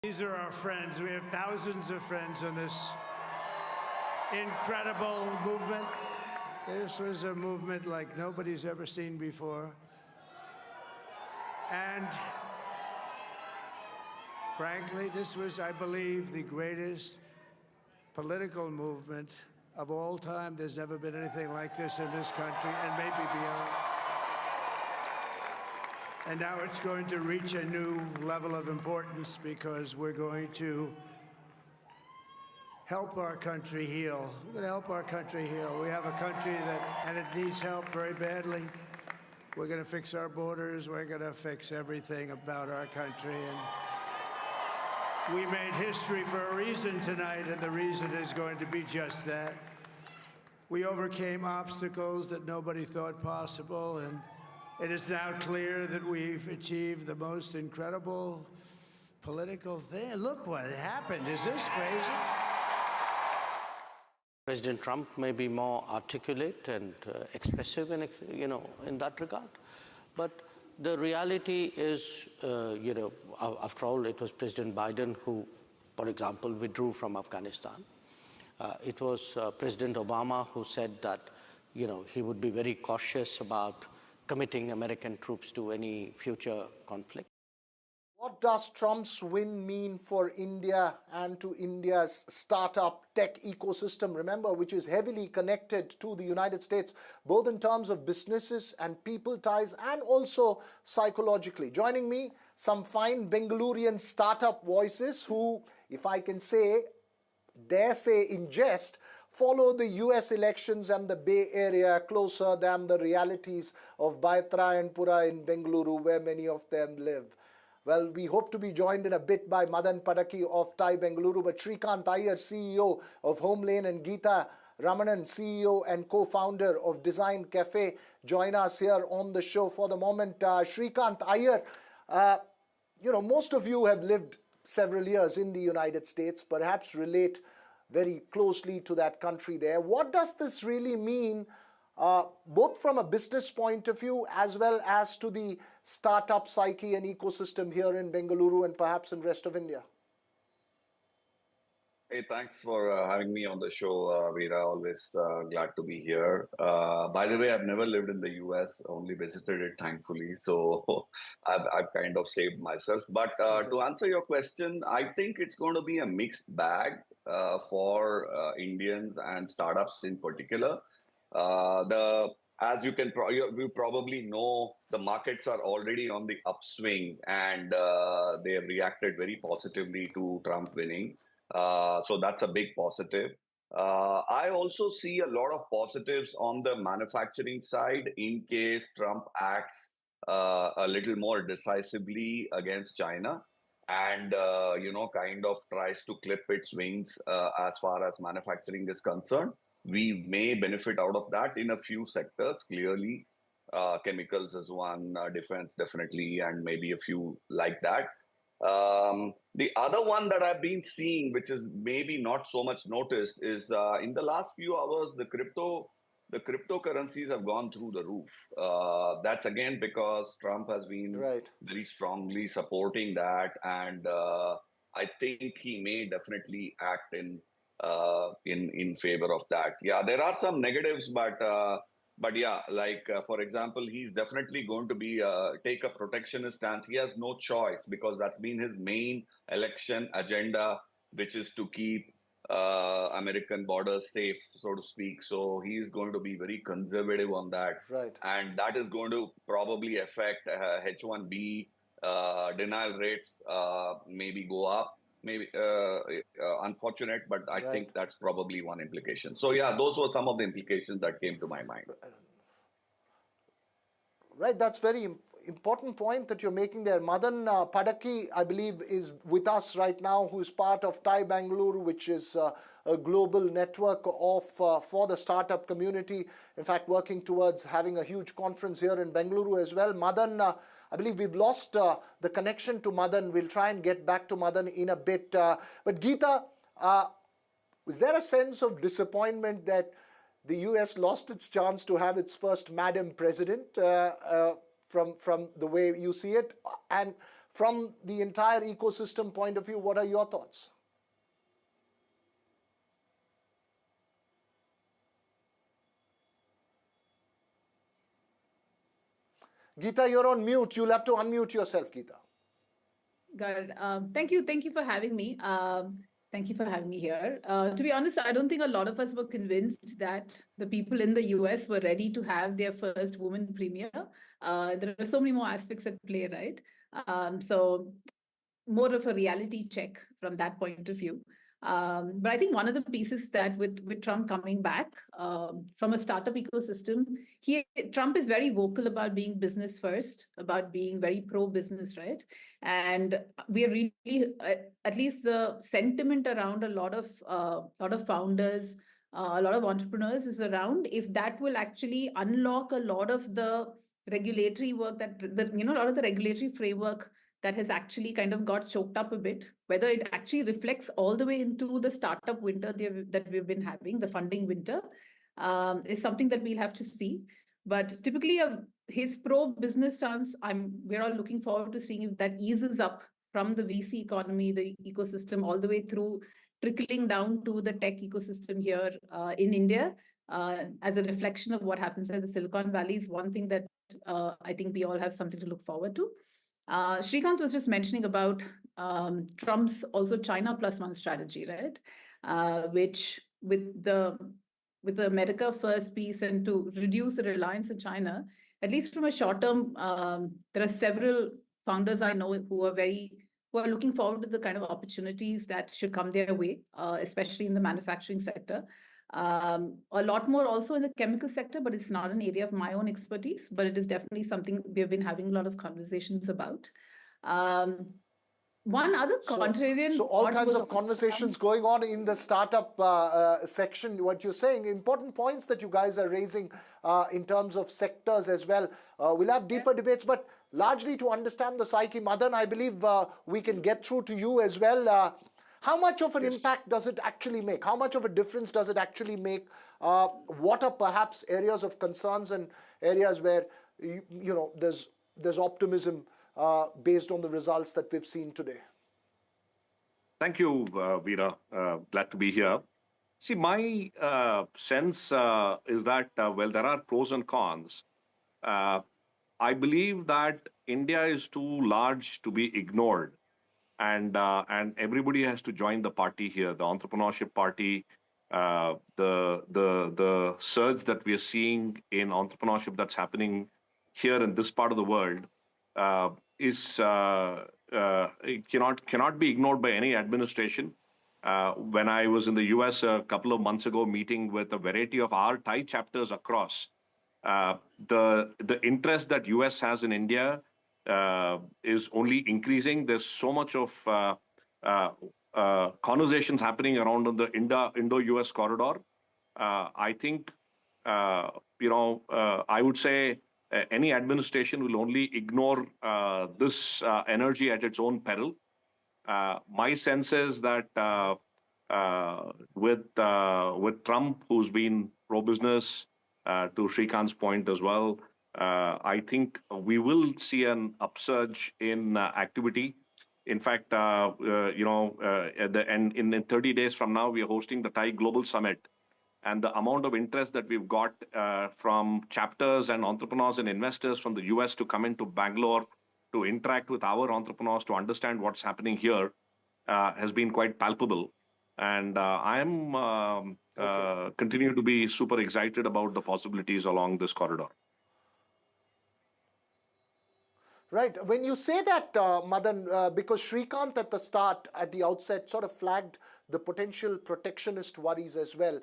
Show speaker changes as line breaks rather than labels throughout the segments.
These are our friends. We have thousands of friends on this incredible movement. This was a movement like nobody's ever seen before. And frankly, this was, I believe, the greatest political movement of all time. There's never been anything like this in this country, and maybe beyond. And now it's going to reach a new level of importance because we're going to help our country heal. We're going to help our country heal. We have a country and it needs help very badly. We're going to fix our borders. We're going to fix everything about our country. And we made history for a reason tonight, and the reason is going to be just that. We overcame obstacles that nobody thought possible, and it is now clear that we've achieved the most incredible political thing. Look what happened. Is this crazy?
President Trump may be more articulate and expressive in that regard, but the reality is, after all, it was President Biden who, for example, withdrew from Afghanistan. It was President Obama who said that, he would be very cautious about committing American troops to any future conflict.
What does Trump's win mean for India and to India's startup tech ecosystem, remember, which is heavily connected to the United States, both in terms of businesses and people ties and also psychologically? Joining me, some fine Bengalurian startup voices who, if I can say, dare say in jest, follow the US elections and the Bay Area closer than the realities of Baitra and Pura in Bengaluru, where many of them live. Well, we hope to be joined in a bit by Madan Padaki of TiE Bengaluru, but Shrikant Iyer, CEO of Homelane, and Geeta Ramanan, CEO and co-founder of Design Cafe, join us here on the show for the moment. Shrikant Iyer, most of you have lived several years in the United States, perhaps relate very closely to that country there. What does this really mean, both from a business point of view as well as to the startup psyche and ecosystem here in Bengaluru and perhaps in the rest of India?
Hey, thanks for having me on the show, Veera. Always glad to be here. By the way, I've never lived in the US, only visited it, thankfully. So I've kind of saved myself. But to answer your question, I think it's going to be a mixed bag for Indians and startups in particular. As you probably know, the markets are already on the upswing, and they have reacted very positively to Trump winning. So that's a big positive. I also see a lot of positives on the manufacturing side in case Trump acts a little more decisively against China and, kind of tries to clip its wings as far as manufacturing is concerned. We may benefit out of that in a few sectors, clearly. Chemicals is one, defense definitely, and maybe a few like that. The other one that I've been seeing, which is maybe not so much noticed, is in the last few hours, the cryptocurrencies have gone through the roof. That's again because Trump has been very strongly supporting that, and I think he may definitely act in favor of that. Yeah, there are some negatives, but yeah, like for example, he's definitely going to be take a protectionist stance. He has no choice because that's been his main election agenda, which is to keep American borders safe, so to speak. So he is going to be very conservative on that, and that is going to probably affect H-1B denial rates. Maybe go up. Maybe unfortunate, but I think that's probably one implication. So yeah, those were some of the implications that came to my mind.
Right, that's very important point that you're making there. Madan Padaki, I believe, is with us right now, who is part of TiE Bengaluru, which is a global network of for the startup community. In fact, working towards having a huge conference here in Bengaluru as well. Madan, I believe we've lost the connection to Madan. We'll try and get back to Madan in a bit. But Geeta, is there a sense of disappointment that the US lost its chance to have its first Madam President from the way you see it? And from the entire ecosystem point of view, what are your thoughts? Geeta, you're on mute. You'll have to unmute yourself, Geeta.
Got it. Thank you. Thank you for having me. Thank you for having me here. To be honest, I don't think a lot of us were convinced that the people in the US were ready to have their first woman premier. There are so many more aspects at play, right? So more of a reality check from that point of view. But I think one of the pieces that with Trump coming back from a startup ecosystem, Trump is very vocal about being business first, about being very pro-business, right? And we are really, at least the sentiment around a lot of founders, a lot of entrepreneurs is around if that will actually unlock a lot of the regulatory work a lot of the regulatory framework that has actually kind of got choked up a bit, whether it actually reflects all the way into the startup winter that we've been having, the funding winter, is something that we'll have to see. But typically, his pro-business stance, we're all looking forward to seeing if that eases up from the VC economy, the ecosystem, all the way through trickling down to the tech ecosystem here in India, as a reflection of what happens at the Silicon Valley is one thing that I think we all have something to look forward to. Srikanth was just mentioning about Trump's also China plus one strategy, right? Which with the America First piece and to reduce the reliance on China, at least from a short term, there are several founders I know who are looking forward to the kind of opportunities that should come their way, especially in the manufacturing sector. A lot more also in the chemical sector, but it's not an area of my own expertise, but it is definitely something we've been having a lot of conversations about. One other contrarian...
So all kinds of conversations going on in the startup section. What you're saying, important points that you guys are raising in terms of sectors as well. We'll have deeper debates, but largely to understand the psyche, Madan, I believe we can get through to you as well. How much of an impact does it actually make? How much of a difference does it actually make? What are perhaps areas of concerns and areas where there's optimism based on the results that we've seen today?
Thank you, Veera. Glad to be here. See, my sense is that, well, there are pros and cons. I believe that India is too large to be ignored. And everybody has to join the party here, the entrepreneurship party, the surge that we are seeing in entrepreneurship that's happening here in this part of the world cannot be ignored by any administration. When I was in the US a couple of months ago, meeting with a variety of our Thai chapters across, the interest that US has in India is only increasing. There's so much of conversations happening around on the Indo-US corridor. I think, I would say any administration will only ignore this energy at its own peril. My sense is that with Trump, who's been pro-business, to Srikanth's point as well, I think we will see an upsurge in activity. In fact, in 30 days from now, we are hosting the Thai Global Summit. And the amount of interest that we've got from chapters and entrepreneurs and investors from the US to come into Bangalore to interact with our entrepreneurs to understand what's happening here has been quite palpable. And I'm continue to be super excited about the possibilities along this corridor.
Right. When you say that, Madan, because Srikanth at the outset, sort of flagged the potential protectionist worries as well.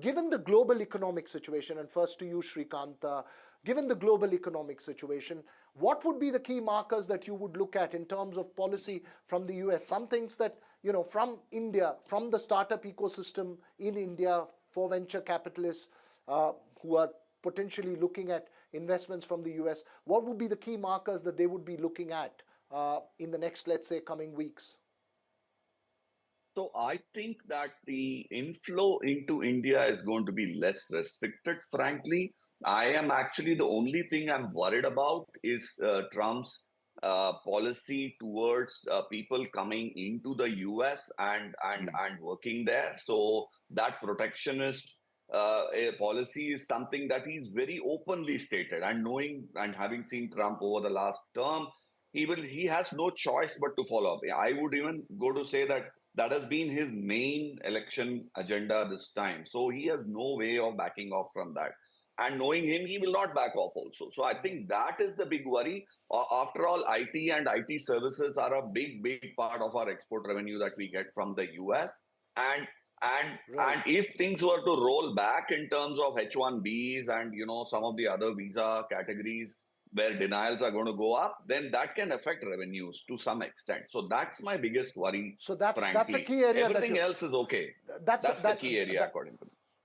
Given the global economic situation, and first to you, Srikanth, given the global economic situation, what would be the key markers that you would look at in terms of policy from the US? Some things that, from India, from the startup ecosystem in India for venture capitalists who are potentially looking at investments from the US, what would be the key markers that they would be looking at in the next, let's say, coming weeks?
So I think that the inflow into India is going to be less restricted, frankly. I am actually the only thing I'm worried about is Trump's policy towards people coming into the US and working there. So that protectionist policy is something that he's very openly stated. And knowing and having seen Trump over the last term, he has no choice but to follow up. I would even go to say that that has been his main election agenda this time. So he has no way of backing off from that. And knowing him, he will not back off also. So I think that is the big worry. After all, IT and IT services are a big part of our export revenue that we get from the US. And and if things were to roll back in terms of H1Bs and some of the other visa categories where denials are going to go up, then that can affect revenues to some extent. So that's my biggest worry.
So that's
frankly.
a key area.
Everything else is okay. That's the key area according to me.